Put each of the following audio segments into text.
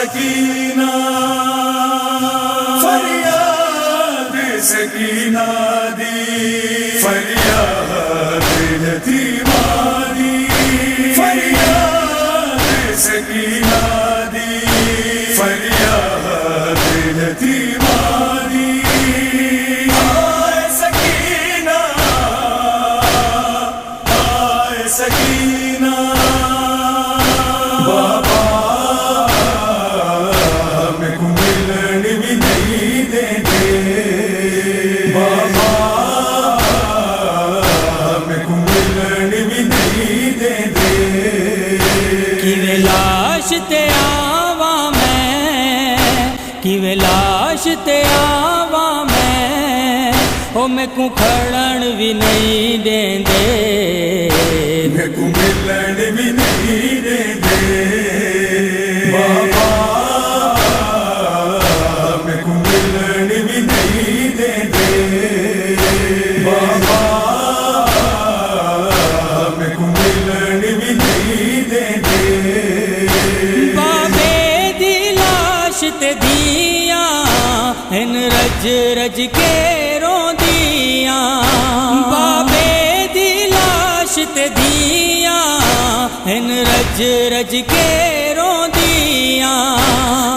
سکینہ فریاد سکینہ دی، فریاد یتیمہ دی، فریاد سکینہ دی، فریاد یتیمہ دی۔ آئے سکینہ، آئے سکینہ، بابا میں کو ملن بھی نہیں دیں گے، بابا میں کو ملن بھی نہیں دیں گے۔ کیویں لاش تے آواں میں، کیویں لاش تے آواں میں، او میں کو کھڑن بھی نہیں دیں دے، میں کو ملن بھی نہیں دیں دے، بابا میں کو ملن بھی نہیں دیں دے، بابا میں کو ملن بھی نہیں دیں دے۔ بابے دی لاش تے دیاں ان رج رج کے روندیاں، بابے دی لاش تے دیاں ان رج رج کے روندیاں۔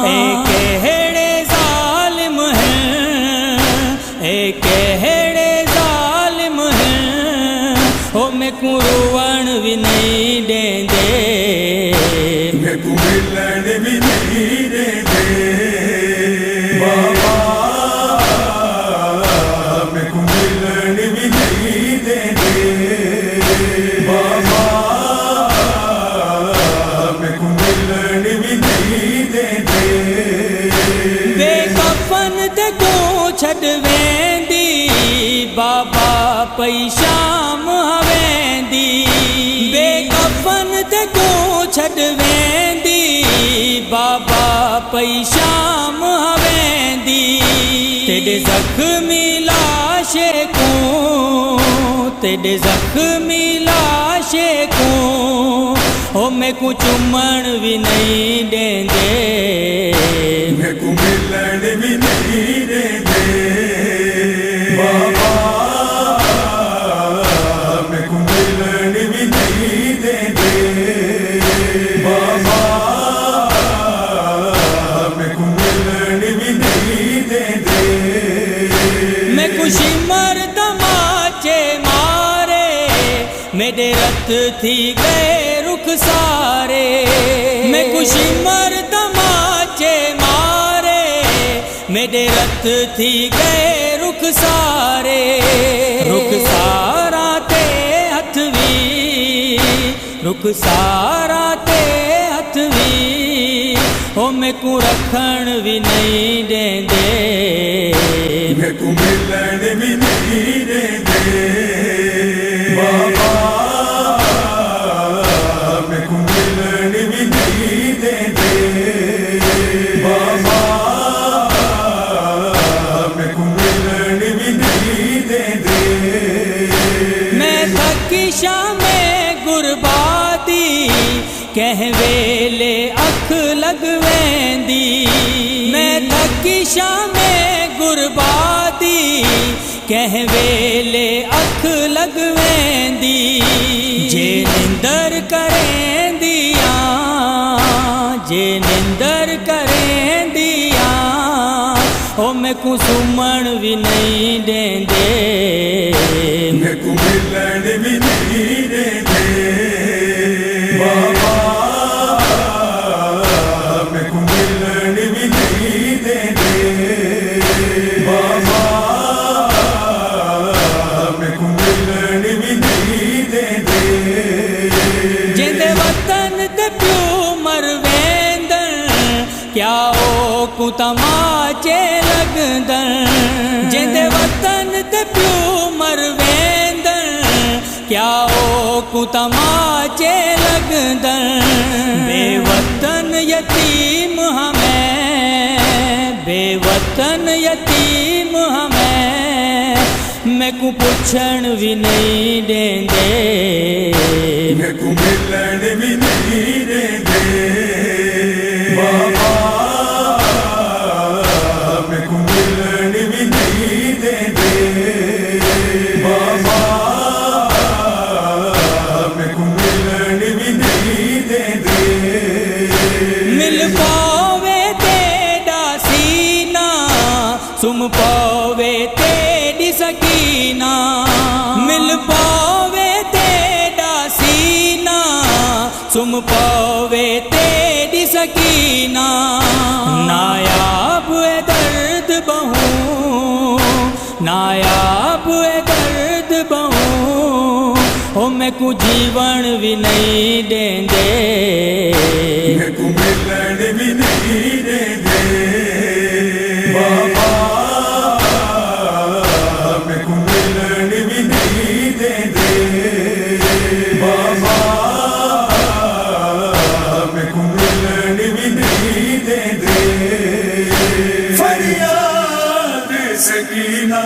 اے کہڑے ظالم ہیں، اے کہڑے ظالم ہیں، او میں کو روون بھی نہیں دیں دے، میں کو ملن بھی نہیں دیں دے، بابا میں کو ملن بھی نہیں دیں دے، بابا میں کو ملن بھی نہیں دیں دے۔ بے کفن تے کو چھڈ ویندی، بابا پئی شام ہویندی، بے کفن تے کو چھڈ ویندی، بابا پئی شام ہویندی۔ تیرے زخمی لاشے کو، تیرے زخمی لاشے کو، او میں کو چومن بھی نہیں دیں دے، میں کو ملن بھی نہیں دیں دے، بابا میں کو ملن بھی نہیں دیں دے، بابا میں کو ملن بھی نہیں دیں دے۔ میں خوشی مردماچے مارے، میرے رت تھی گئے رخ سارے، میں خوشی مردماچے مارے، میرے رت تھی گئے رخ سارے، رخ سارا تے ہتھ وی، رخ سارا تے ہتھ وی، او میں کو رکھن بھی نہیں دیں دے، میں کو ملن بھی نہیں دیں دے، بابا میں کو ملن بھی نہیں دیں دے، بابا میں کو ملن بھی نہیں دیں دے۔ میں تھکی شام غرباتی، کہیں ویلے اکھ لگ ویندی، میں تھکی شام غرباتی، کہیں ویلے اکھ لگ ویندی۔ جے نندر کریں دیاں، جے نندر کریں دیاں، او میں کو سمن بھی نہیں دیں دے، میں کو ملن بھی نہیں دیں دے، بابا میں کو ملن بھی نہیں دیں دے، بابا میں کو ملن بھی نہیں دیں دے۔ جیندے وطن تے پیو مر ویندن، کیا او کو تماچے لگدن، جیندے وطن تے پیو مر ویندن، کیا او کو تماچے لگدن۔ بے وطن یتیم ہمیں، بے وطن یتیم ہمیں، میں کو پوچھن بھی نہیں دیں دے، میں کو ملن بھی نہیں دیں دے، بابا سکینہ مل پاوے تیرا سینہ سم پاوے تیری سکینہ نایاب اے درد بہوں نایاب اے درد بہوں او میں کو جیون بھی نہیں دیں دے میں کو ملن بھی نہیں دیں دے بابا میں کو ملن بھی نہیں دیں دے بابا میں کو ملن بھی نہیں دیں دے فریاد سکینہ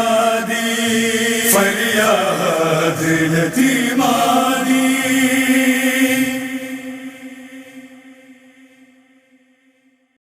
دی فریاد یتیمہ دی